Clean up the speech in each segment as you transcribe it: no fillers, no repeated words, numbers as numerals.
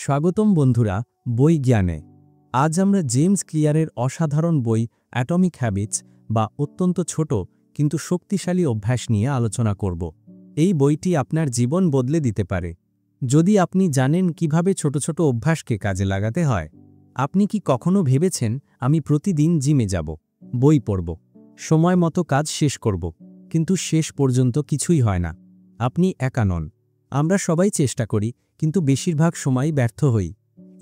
স্বাগতম বন্ধুরা বই জ্ঞানে। আজ আমরা জেমস ক্লিয়ারের অসাধারণ বই অ্যাটমিক হ্যাবিটস বা অত্যন্ত ছোট কিন্তু শক্তিশালী অভ্যাস নিয়ে আলোচনা করব। এই বইটি আপনার জীবন বদলে দিতে পারে যদি আপনি জানেন কিভাবে ছোট ছোট অভ্যাসকে কাজে লাগাতে হয়। আপনি কি কখনো ভেবেছেন আমি প্রতিদিন জিমে যাব, বই পড়ব, সময় মতো কাজ শেষ করব, কিন্তু শেষ পর্যন্ত কিছুই হয় না? আপনি একা নন। আমরা সবাই চেষ্টা করি, কিন্তু বেশিরভাগ সময়ই ব্যর্থ হই।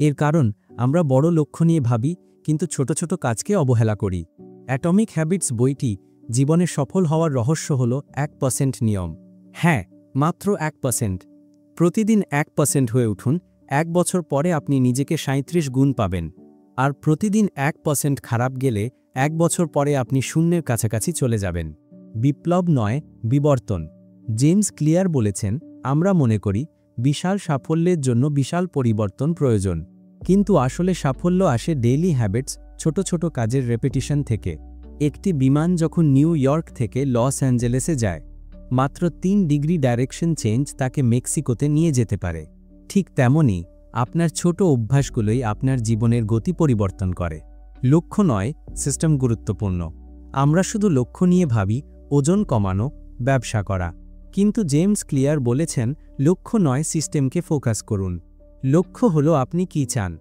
এর কারণ আমরা বড় লক্ষ্য নিয়ে ভাবি, কিন্তু ছোট ছোট কাজকে অবহেলা করি। অ্যাটমিক হ্যাবিটস বইটি জীবনে সফল হওয়ার রহস্য হল 1% নিয়ম। হ্যাঁ, মাত্র 1%। প্রতিদিন 1% হয়ে উঠুন। 1 বছর পরে আপনি নিজেকে 37 গুণ পাবেন। আর প্রতিদিন 1% খারাপ গেলে 1 বছর পরে আপনি শূন্যের কাছাকাছি চলে যাবেন। বিপ্লব নয়, বিবর্তন। জেমস ক্লিয়ার বলেছেন, আমরা মনে করি বিশাল সাফল্যের জন্য বিশাল পরিবর্তন প্রয়োজন, কিন্তু আসলে সাফল্য আসে ডেইলি হ্যাবিটস, ছোট ছোট কাজের রেপিটিশন থেকে। একটি বিমান যখন নিউ ইয়র্ক থেকে লস অ্যাঞ্জেলেসে যায়, মাত্র 3 ডিগ্রি ডাইরেকশন চেঞ্জ তাকে মেক্সিকোতে নিয়ে যেতে পারে। ঠিক তেমনই আপনার ছোট অভ্যাসগুলোই আপনার জীবনের গতি পরিবর্তন করে। লক্ষ্য নয়, সিস্টেম গুরুত্বপূর্ণ। আমরা শুধু লক্ষ্য নিয়ে ভাবি, ওজন কমানো, ব্যবসা করা। কিন্তু জেমস ক্লিয়ার বলেছেন, লক্ষ্য নয়, সিস্টেমকে ফোকাস করুন। লক্ষ্য হলো আপনি কি চান,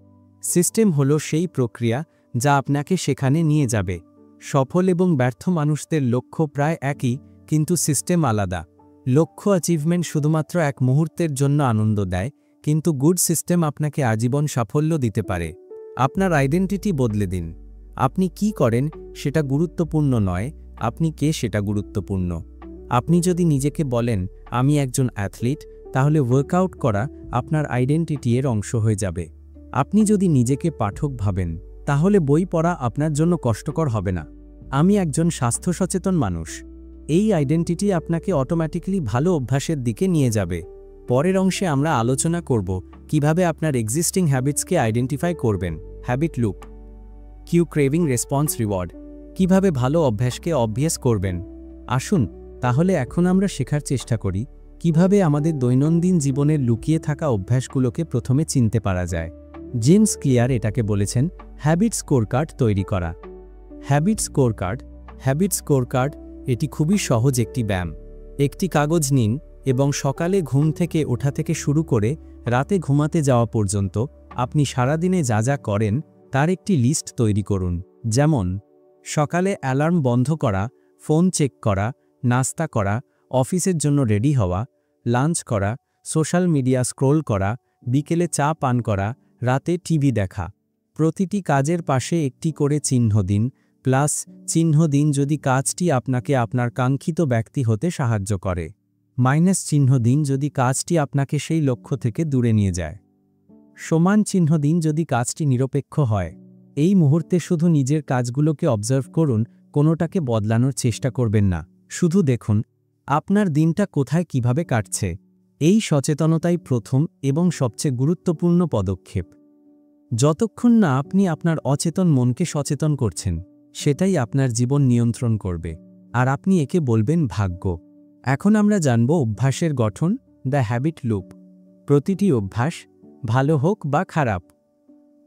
সিস্টেম হলো সেই প্রক্রিয়া যা আপনাকে সেখানে নিয়ে যাবে। সফল এবং ব্যর্থ মানুষদের লক্ষ্য প্রায় একই, কিন্তু সিস্টেম আলাদা। লক্ষ্য অ্যাচিভমেন্ট শুধুমাত্র এক মুহূর্তের জন্য আনন্দ দেয়, কিন্তু গুড সিস্টেম আপনাকে আজীবন সাফল্য দিতে পারে। আপনার আইডেন্টিটি বদলে দিন। আপনি কি করেন সেটা গুরুত্বপূর্ণ নয়, আপনি কে সেটা গুরুত্বপূর্ণ। আপনি যদি নিজেকে বলেন আমি একজন অ্যাথলিট, তাহলে ওয়ার্কআউট করা আপনার আইডেন্টিটি এর অংশ হয়ে যাবে। আপনি যদি নিজেকে পাঠক ভাবেন, তাহলে বই পড়া আপনার জন্য কষ্টকর হবে না। আমি একজন স্বাস্থ্য সচেতন মানুষ, এই আইডেন্টিটি আপনাকে অটোম্যাটিক্যালি ভালো অভ্যাসের দিকে নিয়ে যাবে। পরের অংশে আমরা আলোচনা করব কিভাবে আপনার এক্সিস্টিং হ্যাবিটসকে আইডেন্টিফাই করবেন। Habit loop, cue craving response reward, কিভাবে ভালো অভ্যাসকে অভ্যাস করবেন। আসুন তাহলে এখন আমরা শেখার চেষ্টা করি কিভাবে আমাদের দৈনন্দিন জীবনের লুকিয়ে থাকা অভ্যাসগুলোকে প্রথমে চিনতে পারা যায়। জেমস ক্লিয়ার এটাকে বলেছেন হ্যাবিট স্কোরকার্ড তৈরি করা। হ্যাবিট স্কোরকার্ড এটি খুবই সহজ একটি ব্যায়াম। একটি কাগজ নিন এবং সকালে ঘুম থেকে ওঠা থেকে শুরু করে রাতে ঘুমাতে যাওয়া পর্যন্ত আপনি সারাদিনে যা যা করেন তার একটি লিস্ট তৈরি করুন। যেমন সকালে অ্যালার্ম বন্ধ করা, ফোন চেক করা, নাস্তা করা, অফিসের জন্য রেডি হওয়া, লাঞ্চ করা, সোশ্যাল মিডিয়া স্ক্রোল করা, বিকেলে চা পান করা, রাতে টিভি দেখা। প্রতিটি কাজের পাশে একটি করে চিহ্ন দিন, প্লাস চিহ্ন দিন যদি কাজটি আপনাকে আপনার কাঙ্ক্ষিত ব্যক্তি হতে সাহায্য করে, মাইনাস চিহ্ন দিন যদি কাজটি আপনাকে সেই লক্ষ্য থেকে দূরে নিয়ে যায়, সমান চিহ্ন দিন যদি কাজটি নিরপেক্ষ হয়। এই মুহূর্তে শুধু নিজের কাজগুলোকে অবজার্ভ করুন, কোনোটাকে বদলানোর চেষ্টা করবেন না। শুধু দেখুন আপনার দিনটা কোথায় কিভাবে কাটছে। এই সচেতনতাই প্রথম এবং সবচেয়ে গুরুত্বপূর্ণ পদক্ষেপ। যতক্ষণ না আপনি আপনার অচেতন মনকে সচেতন করছেন, সেটাই আপনার জীবন নিয়ন্ত্রণ করবে, আর আপনি একে বলবেন ভাগ্য। এখন আমরা জানব অভ্যাসের গঠন, দ্য হ্যাবিট লুপ। প্রতিটি অভ্যাস, ভালো হোক বা খারাপ,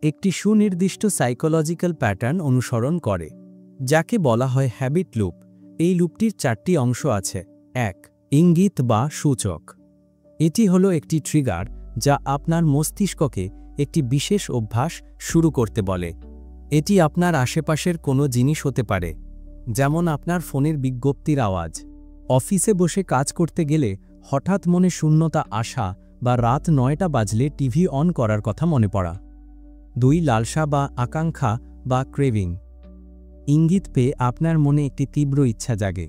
একটি সুনির্দিষ্ট সাইকোলজিক্যাল প্যাটার্ন অনুসরণ করে, যাকে বলা হয় হ্যাবিট লুপ। এই লুপটির 4টি অংশ আছে। 1. ইঙ্গিত বা সূচক। এটি হলো একটি ট্রিগার যা আপনার মস্তিষ্ককে একটি বিশেষ অভ্যাস শুরু করতে বলে। এটি আপনার আশেপাশের কোনো জিনিস হতে পারে, যেমন আপনার ফোনের বিজ্ঞপ্তির আওয়াজ, অফিসে বসে কাজ করতে গেলে হঠাৎ মনে শূন্যতা আসা, বা রাত 9টা বাজলে টিভি অন করার কথা মনে পড়া। 2. লালসা বা আকাঙ্ক্ষা বা ক্রেভিং। ইঙ্গিত পেয়ে আপনার মনে একটি তীব্র ইচ্ছা জাগে।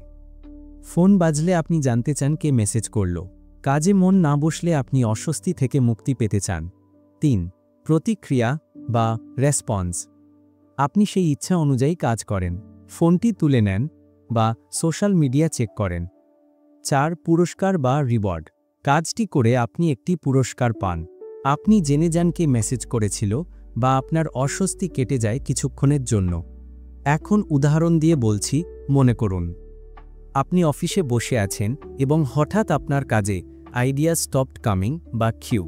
ফোন বাজলে আপনি জানতে চান কে মেসেজ করল। কাজে মন না বসলে আপনি অস্বস্তি থেকে মুক্তি পেতে চান। 3. প্রতিক্রিয়া বা রেসপন্স। আপনি সেই ইচ্ছা অনুযায়ী কাজ করেন, ফোনটি তুলে নেন বা সোশ্যাল মিডিয়া চেক করেন। 4. পুরস্কার বা রিওয়ার্ড। কাজটি করে আপনি একটি পুরস্কার পান। আপনি জেনে যান কে মেসেজ করেছিল, বা আপনার অস্বস্তি কেটে যায় কিছুক্ষণের জন্য। এখন উদাহরণ দিয়ে বলছি, মনে করুন আপনি অফিসে বসে আছেন এবং হঠাৎ আপনার কাজে আইডিয়া স্টপড কামিং বা কিউ।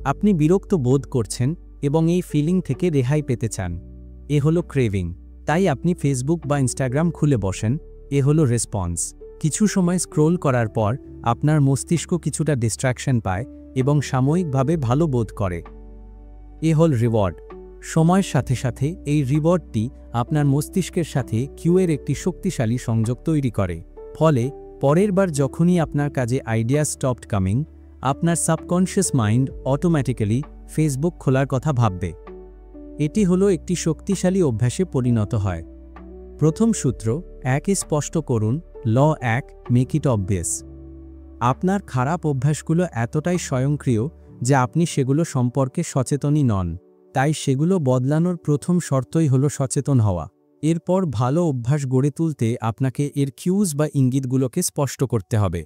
আপনি বিরক্ত বোধ করছেন এবং এই ফিলিং থেকে রেহাই পেতে চান। এ হলো ক্রেভিং। তাই আপনি ফেসবুক বা ইনস্টাগ্রাম খুলে বসেন। এ হলো রেসপন্স। কিছু সময় স্ক্রোল করার পর আপনার মস্তিষ্ক কিছুটা ডিস্ট্র্যাকশন পায় এবং সাময়িকভাবে ভালো বোধ করে। এ হল রিওয়ার্ড। সময়ের সাথে সাথে এই রিওয়ার্ডটি আপনার মস্তিষ্কের সাথে কিউয়ের একটি শক্তিশালী সংযোগ তৈরি করে। ফলে পরের বার যখনই আপনার কাজে আইডিয়া স্টপড কামিং, আপনার সাবকনশিয়াস মাইন্ড অটোম্যাটিক্যালি ফেসবুক খোলার কথা ভাববে। এটি হলো একটি শক্তিশালী অভ্যাসে পরিণত হয়। প্রথম সূত্র 1 স্পষ্ট করুন। ল 1, মেক ইট অবভিয়াস। আপনার খারাপ অভ্যাসগুলো এতটাই স্বয়ংক্রিয় যে আপনি সেগুলো সম্পর্কে সচেতনই নন। তাই সেগুলো বদলানোর প্রথম শর্তই হলো সচেতন হওয়া। এরপর ভালো অভ্যাস গড়ে তুলতে আপনাকে এর কিউজ বা ইঙ্গিতগুলোকে স্পষ্ট করতে হবে।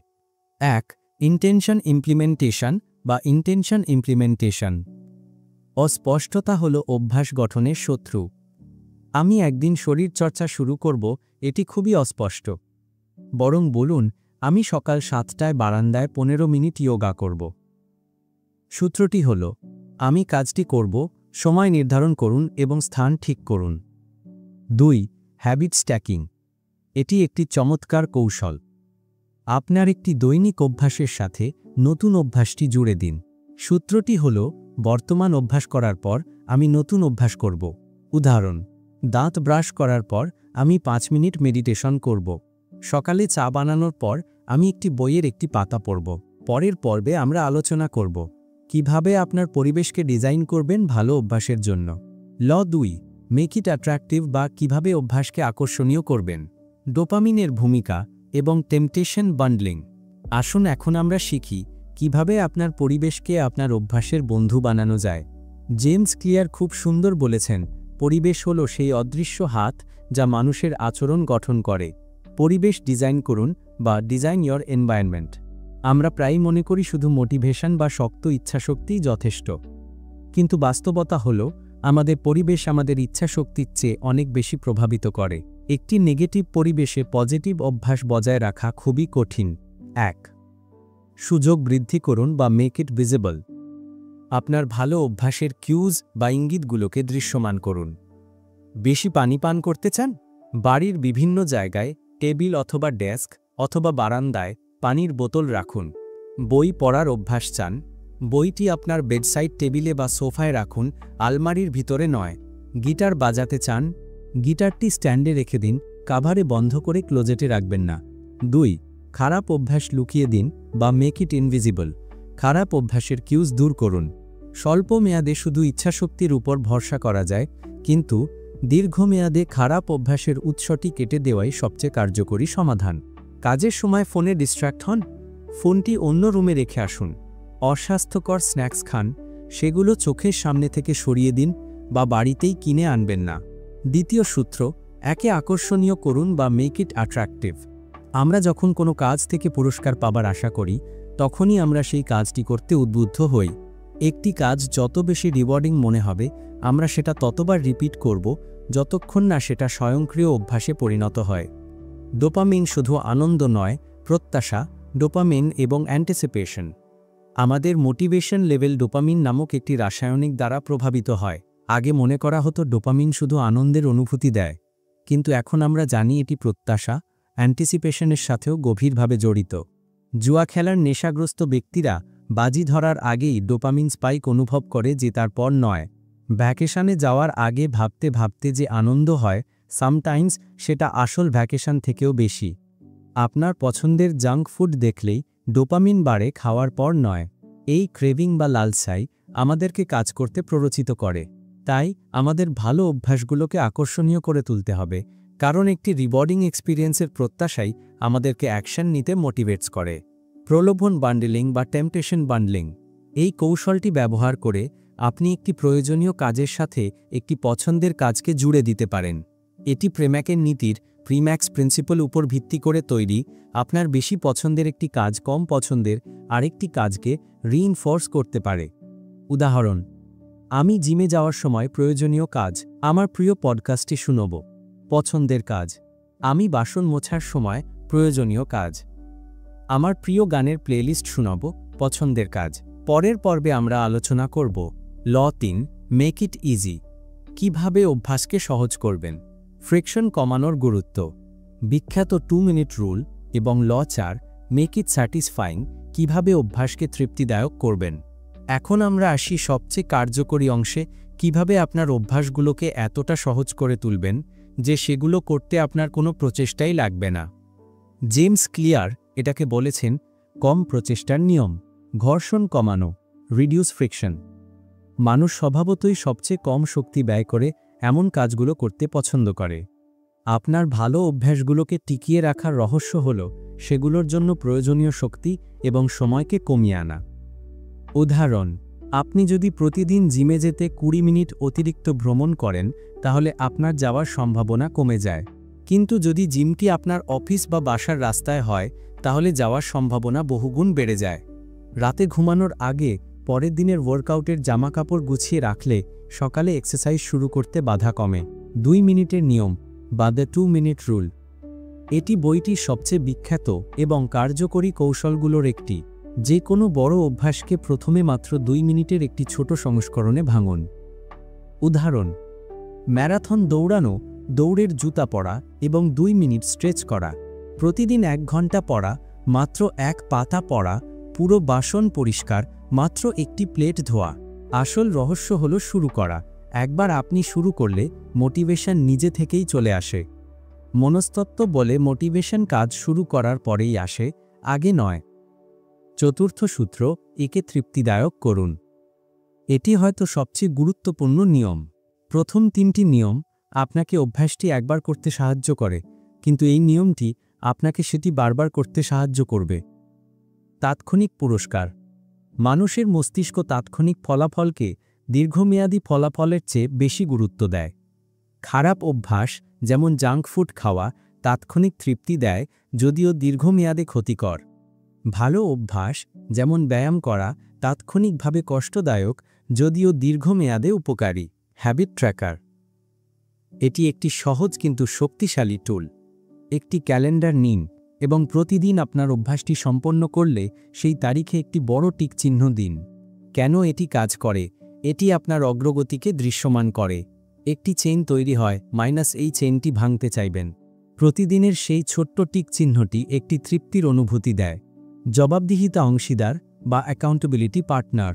1. ইন্টেনশন ইমপ্লিমেন্টেশন বা ইন্টেনশন ইমপ্লিমেন্টেশন। অস্পষ্টতা হলো অভ্যাস গঠনের শত্রু। আমি একদিন শরীরচর্চা শুরু করব, এটি খুবই অস্পষ্ট। বরং বলুন, আমি সকাল 7টায় বারান্দায় 15 মিনিট যোগা করব। সূত্রটি হল, আমি কাজটি করব, সময় নির্ধারণ করুন এবং স্থান ঠিক করুন। 2. Habit stacking. এটি একটি চমৎকার কৌশল। আপনার একটি দৈনিক অভ্যাসের সাথে নতুন অভ্যাসটি জুড়ে দিন। সূত্রটি হল, বর্তমান অভ্যাস করার পর আমি নতুন অভ্যাস করব। উদাহরণ, দাঁত ব্রাশ করার পর আমি 5 মিনিট মেডিটেশন করব। সকালে চা বানানোর পর আমি একটি বইয়ের একটি পাতা পড়ব। পরের পর্বে আমরা আলোচনা করব কিভাবে আপনার পরিবেশকে ডিজাইন করবেন ভালো অভ্যাসের জন্য। ল 2, মেক ইট অ্যাট্রাকটিভ বা কিভাবে অভ্যাসকে আকর্ষণীয় করবেন। ডোপামিনের ভূমিকা এবং টেম্পটেশন বান্ডলিং। আসুন এখন আমরা শিখি কিভাবে আপনার পরিবেশকে আপনার অভ্যাসের বন্ধু বানানো যায়। জেমস ক্লিয়ার খুব সুন্দর বলেছেন, পরিবেশ হলো সেই অদৃশ্য হাত যা মানুষের আচরণ গঠন করে। পরিবেশ ডিজাইন করুন বা ডিজাইন ইয়োর এনভায়রনমেন্ট। আমরা প্রায়ই মনে করি শুধু মোটিভেশন বা শক্ত ইচ্ছাশক্তিই যথেষ্ট। কিন্তু বাস্তবতা হলো, আমাদের পরিবেশ আমাদের ইচ্ছাশক্তির চেয়ে অনেক বেশি প্রভাবিত করে। একটি নেগেটিভ পরিবেশে পজিটিভ অভ্যাস বজায় রাখা খুবই কঠিন। 1. সুযোগ বৃদ্ধি করুন বা মেক ইট ভিজিবল। আপনার ভালো অভ্যাসের কিউজ বা ইঙ্গিতগুলোকে দৃশ্যমান করুন। বেশি পানি পান করতে চান? বাড়ির বিভিন্ন জায়গায়, টেবিল অথবা ডেস্ক অথবা বারান্দায় পানির বোতল রাখুন। বই পড়ার অভ্যাস চান? বইটি আপনার বেডসাইড টেবিলে বা সোফায় রাখুন, আলমারির ভিতরে নয়। গিটার বাজাতে চান? গিটারটি স্ট্যান্ডে রেখে দিন, কাভারে বন্ধ করে ক্লোজেটে রাখবেন না। 2. খারাপ অভ্যাস লুকিয়ে দিন বা মেক ইট ইনভিজিবল। খারাপ অভ্যাসের কিউজ দূর করুন। স্বল্প মেয়াদে শুধু ইচ্ছাশক্তির উপর ভরসা করা যায়, কিন্তু দীর্ঘমেয়াদে খারাপ অভ্যাসের উৎসটি কেটে দেওয়াই সবচেয়ে কার্যকরী সমাধান। কাজের সময় ফোনে ডিস্ট্র্যাক্ট হন? ফোনটি অন্য রুমে রেখে আসুন। অস্বাস্থ্যকর স্ন্যাক্স খান? সেগুলো চোখের সামনে থেকে সরিয়ে দিন বা বাড়িতেই কিনে আনবেন না। দ্বিতীয় সূত্র, একে আকর্ষণীয় করুন বা মেক ইট অ্যাট্রাকটিভ। আমরা যখন কোনো কাজ থেকে পুরস্কার পাবার আশা করি, তখনই আমরা সেই কাজটি করতে উদ্বুদ্ধ হই। একটি কাজ যত বেশি রিওয়ার্ডিং মনে হবে, আমরা সেটা ততবার রিপিট করব যতক্ষণ না সেটা স্বয়ংক্রিয় অভ্যাসে পরিণত হয়। ডোপামিন শুধু আনন্দ নয়, প্রত্যাশা, ডোপামিন এবং অ্যান্টিসিপেশন। আমাদের মোটিভেশন লেভেল ডোপামিন নামক একটি রাসায়নিক দ্বারা প্রভাবিত হয়। আগে মনে করা হতো ডোপামিন শুধু আনন্দের অনুভূতি দেয়, কিন্তু এখন আমরা জানি এটি প্রত্যাশা, অ্যান্টিসিপেশনের সাথেও গভীরভাবে জড়িত। জুয়া খেলার নেশাগ্রস্ত ব্যক্তিরা বাজি ধরার আগেই ডোপামিন স্পাইক অনুভব করে, যে তারপর নয়। ভ্যাকেশনে যাওয়ার আগে ভাবতে ভাবতে যে আনন্দ হয়, সামটাইমস সেটা আসল ভ্যাকেশন থেকেও বেশি। আপনার পছন্দের জাঙ্ক ফুড দেখলেই ডোপামিন বাড়ে, খাওয়ার পর নয়। এই ক্রেভিং বা লালসাই আমাদেরকে কাজ করতে প্ররোচিত করে। তাই আমাদের ভালো অভ্যাসগুলোকে আকর্ষণীয় করে তুলতে হবে, কারণ একটি রিওয়ার্ডিং এক্সপিরিয়েন্সের প্রত্যাশাই আমাদেরকে অ্যাকশন নিতে মোটিভেটস করে। প্রলোভন বান্ডলিং বা টেম্পটেশন বান্ডলিং। এই কৌশলটি ব্যবহার করে আপনি একটি প্রয়োজনীয় কাজের সাথে একটি পছন্দের কাজকে জুড়ে দিতে পারেন। এটি প্রেম্যাকের নীতির প্রিম্যাক্স প্রিন্সিপাল উপর ভিত্তি করে তৈরি। আপনার বেশি পছন্দের একটি কাজ কম পছন্দের আরেকটি কাজকে রিইনফোর্স করতে পারে। উদাহরণ, আমি জিমে যাওয়ার সময় প্রয়োজনীয় কাজ, আমার প্রিয় পডকাস্টটি শুনব। পছন্দের কাজ, আমি বাসন মোছার সময় প্রয়োজনীয় কাজ। আমার প্রিয় গানের প্লেলিস্ট শুনব। পছন্দের কাজ। পরের পর্বে আমরা আলোচনা করব ল 3 মেক ইট ইজি, কিভাবে অভ্যাসকে সহজ করবেন, ফ্রিকশন কমানোর গুরুত্ব, বিখ্যাত 2 মিনিট রুল এবং ল 4 মেক ইট স্যাটিসফাইং, কিভাবে অভ্যাসকে তৃপ্তিদায়ক করবেন। এখন আমরা আসি সবচেয়ে কার্যকরী অংশে, কিভাবে আপনার অভ্যাসগুলোকে এতটা সহজ করে তুলবেন যে সেগুলো করতে আপনার কোনো প্রচেষ্টাই লাগবে না। জেমস ক্লিয়ার এটাকে বলেছেন কম প্রচেষ্টার নিয়ম, ঘর্ষণ কমানো, রিডিউস ফ্রিকশন। মানুষ স্বভাবতই সবচেয়ে কম শক্তি ব্যয় করে এমন কাজগুলো করতে পছন্দ করে। আপনার ভালো অভ্যাসগুলোকে টিকিয়ে রাখার রহস্য হল সেগুলোর জন্য প্রয়োজনীয় শক্তি এবং সময়কে কমিয়ে আনা। উদাহরণ, আপনি যদি প্রতিদিন জিমে যেতে 20 মিনিট অতিরিক্ত ভ্রমণ করেন তাহলে আপনার যাওয়ার সম্ভাবনা কমে যায়, কিন্তু যদি জিমটি আপনার অফিস বা বাসার রাস্তায় হয় তাহলে যাওয়ার সম্ভাবনা বহুগুণ বেড়ে যায়। রাতে ঘুমানোর আগে পরের দিনের ওয়ার্কআউটের জামাকাপড় গুছিয়ে রাখলে সকালে এক্সারসাইজ শুরু করতে বাধা কমে। 2 মিনিটের নিয়ম বা দ্য 2 মিনিট রুল, এটি বইটির সবচেয়ে বিখ্যাত এবং কার্যকরী কৌশলগুলোর একটি। যে কোনো বড় অভ্যাসকে প্রথমে মাত্র 2 মিনিটের একটি ছোট সংস্করণে ভাঙুন। উদাহরণ, ম্যারাথন দৌড়ানো, দৌড়ের জুতা পরা এবং 2 মিনিট স্ট্রেচ করা, প্রতিদিন 1 ঘন্টা পড়া, মাত্র 1 পাতা পড়া, পুরো বাসন পরিষ্কার, মাত্র একটি প্লেট ধোয়া। আসল রহস্য হলো শুরু করা। একবার আপনি শুরু করলে মোটিভেশন নিজে থেকেই চলে আসে। মনস্তত্ত্ব বলে মোটিভেশন কাজ শুরু করার পরেই আসে, আগে নয়। চতুর্থ সূত্র, একে তৃপ্তিদায়ক করুন। এটি হয়তো সবচেয়ে গুরুত্বপূর্ণ নিয়ম। প্রথম 3টি নিয়ম আপনাকে অভ্যাসটি একবার করতে সাহায্য করে, কিন্তু এই নিয়মটি আপনাকে সেটি বারবার করতে সাহায্য করবে। তাৎক্ষণিক পুরস্কার, মানুষের মস্তিষ্ক তাৎক্ষণিক ফলাফলকে দীর্ঘমেয়াদী ফলাফলের চেয়ে বেশি গুরুত্ব দেয়। খারাপ অভ্যাস যেমন জাঙ্ক ফুড খাওয়া তাৎক্ষণিক তৃপ্তি দেয়, যদিও দীর্ঘমেয়াদে ক্ষতিকর। ভালো অভ্যাস যেমন ব্যায়াম করা তাৎক্ষণিকভাবে কষ্টদায়ক, যদিও দীর্ঘমেয়াদে উপকারী। হ্যাবিট ট্র্যাকার, এটি একটি সহজ কিন্তু শক্তিশালী টুল। একটি ক্যালেন্ডার নিন এবং প্রতিদিন আপনার অভ্যাসটি সম্পন্ন করলে সেই তারিখে একটি বড় টিক চিহ্ন দিন। কেন এটি কাজ করে? এটি আপনার অগ্রগতিকে দৃশ্যমান করে। একটি চেইন তৈরি হয়, এই চেইনটি ভাঙতে চাইবেন। প্রতিদিনের সেই ছোট্ট টিক চিহ্নটি একটি তৃপ্তির অনুভূতি দেয়। জবাবদিহিতা অংশীদার বা অ্যাকাউন্টেবিলিটি পার্টনার,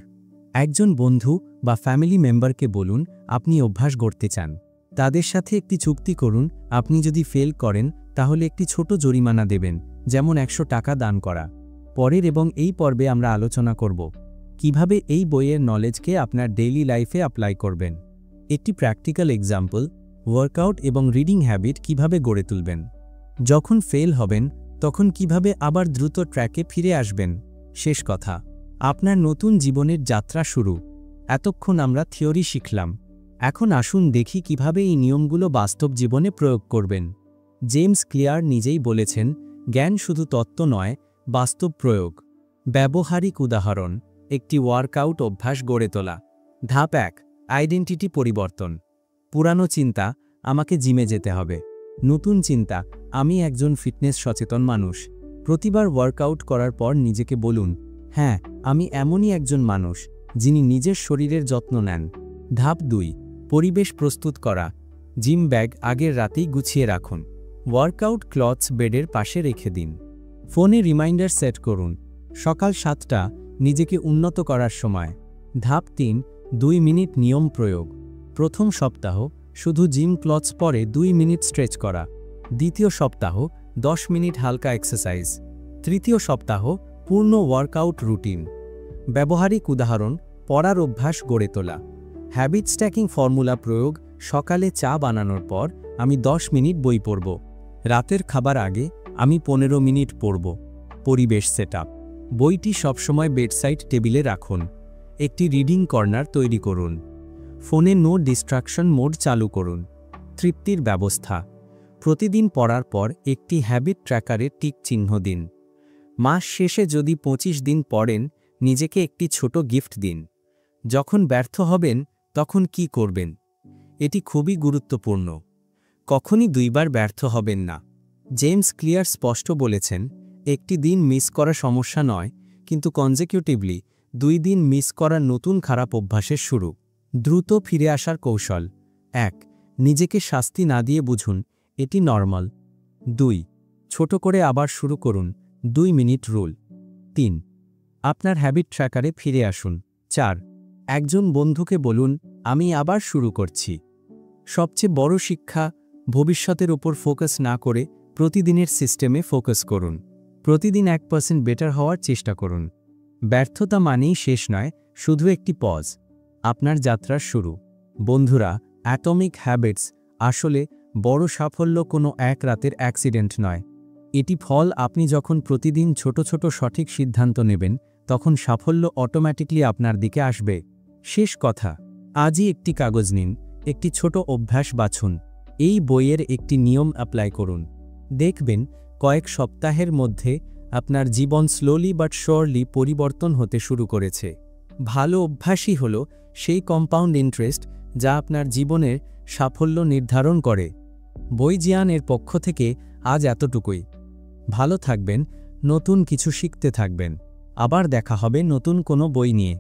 একজন বন্ধু বা ফ্যামিলি মেম্বারকে বলুন আপনি অভ্যাস গড়তে চান। তাদের সাথে একটি চুক্তি করুন, আপনি যদি ফেল করেন তাহলে একটি ছোট জরিমানা দেবেন, যেমন 100 টাকা দান করা। পরের এবং এই পর্বে আমরা আলোচনা করব কিভাবে এই বইয়ের নলেজকে আপনার ডেইলি লাইফে অ্যাপ্লাই করবেন। একটি প্র্যাকটিক্যাল এক্সাম্পল, ওয়ার্কআউট এবং রিডিং হ্যাবিট কিভাবে গড়ে তুলবেন। যখন ফেল হবেন তখন কিভাবে আবার দ্রুত ট্র্যাকে ফিরে আসবেন। শেষ কথা, আপনার নতুন জীবনের যাত্রা শুরু। এতক্ষণ আমরা থিওরি শিখলাম, এখন আসুন দেখি কিভাবে এই নিয়মগুলো বাস্তব জীবনে প্রয়োগ করবেন। জেমস ক্লিয়ার নিজেই বলেছেন, জ্ঞান শুধু তত্ত্ব নয়, বাস্তব প্রয়োগ। ব্যবহারিক উদাহরণ, একটি ওয়ার্কআউট অভ্যাস গড়ে তোলা। ধাপ 1, আইডেন্টিটি পরিবর্তন। পুরানো চিন্তা, আমাকে জিমে যেতে হবে। নতুন চিন্তা, আমি একজন ফিটনেস সচেতন মানুষ। প্রতিবার ওয়ার্কআউট করার পর নিজেকে বলুন, হ্যাঁ, আমি এমনই একজন মানুষ যিনি নিজের শরীরের যত্ন নেন। ধাপ 2, পরিবেশ প্রস্তুত করা। জিম ব্যাগ আগের রাতেই গুছিয়ে রাখুন। ওয়ার্কআউট ক্লথস বেডের পাশে রেখে দিন। ফোনে রিমাইন্ডার সেট করুন, সকাল 7টা, নিজেকে উন্নত করার সময়। ধাপ 3, 2 মিনিট নিয়ম প্রয়োগ। প্রথম সপ্তাহ শুধু জিম ক্লথস পরে 2 মিনিট স্ট্রেচ করা। দ্বিতীয় সপ্তাহ 10 মিনিট হালকা এক্সারসাইজ। তৃতীয় সপ্তাহ পূর্ণ ওয়ার্কআউট রুটিন। ব্যবহারিক উদাহরণ, পড়ার অভ্যাস গড়ে তোলা। হ্যাবিট স্ট্যাকিং ফর্মুলা প্রয়োগ, সকালে চা বানানোর পর আমি 10 মিনিট বই পড়ব। রাতের খাবার আগে আমি 15 মিনিট পড়ব। পরিবেশ সেটআপ, বইটি সবসময় বেডসাইড টেবিলে রাখুন। একটি রিডিং কর্নার তৈরি করুন। ফোনে নো ডিস্ট্রাকশন মোড চালু করুন। তৃপ্তির ব্যবস্থা, প্রতিদিন পড়ার পর একটি হ্যাবিট ট্র্যাকারে টিক চিহ্ন দিন। মাস শেষে যদি 25 দিন পড়েন, নিজেকে একটি ছোট গিফট দিন। যখন ব্যর্থ হবেন তখন কি করবেন? এটি খুবই গুরুত্বপূর্ণ। কখনই 2 বার ব্যর্থ হবেন না। জেমস ক্লিয়ার স্পষ্ট বলেছেন, একটি দিন মিস করা সমস্যা নয়, কিন্তু কনজিকিউটিভলি 2 দিন মিস করা নতুন খারাপ অভ্যাসের শুরু। দ্রুত ফিরে আসার কৌশল। 1. নিজেকে শাস্তি না দিয়ে বুঝুন, এটি নরমাল। 2. ছোট করে আবার শুরু করুন, 2 মিনিট রুল। 3. আপনার হ্যাবিট ট্র্যাকারে ফিরে আসুন। 4. একজন বন্ধুকে বলুন, আমি আবার শুরু করছি। সবচেয়ে বড় শিক্ষা, ভবিষ্যতের উপর ফোকাস না করে প্রতিদিনের সিস্টেমে ফোকাস করুন। প্রতিদিন 1% বেটার হওয়ার চেষ্টা করুন। ব্যর্থতা মানেই শেষ নয়, শুধু একটি পজ। আপনার যাত্রার শুরু। বন্ধুরা, অ্যাটমিক হ্যাবিটস আসলে বড় সাফল্য কোনো এক রাতের অ্যাক্সিডেন্ট নয়। এটি ফল আপনি যখন প্রতিদিন ছোট ছোট সঠিক সিদ্ধান্ত নেবেন, তখন সাফল্য অটোম্যাটিকলি আপনার দিকে আসবে। শেষ কথা, আজই একটি কাগজ নিন, একটি ছোট অভ্যাস বাছুন, এই বইয়ের একটি নিয়ম অ্যাপ্লাই করুন। দেখবেন কয়েক সপ্তাহের মধ্যে আপনার জীবন স্লোলি বাট শিওরলি পরিবর্তন হতে শুরু করেছে। ভালো অভ্যাসই হল সেই কম্পাউন্ড ইন্টারেস্ট যা আপনার জীবনের সাফল্য নির্ধারণ করে। বইজিয়ানের পক্ষ থেকে আজ এতটুকুই। ভালো থাকবেন, নতুন কিছু শিখতে থাকবেন। আবার দেখা হবে নতুন কোনো বই নিয়ে।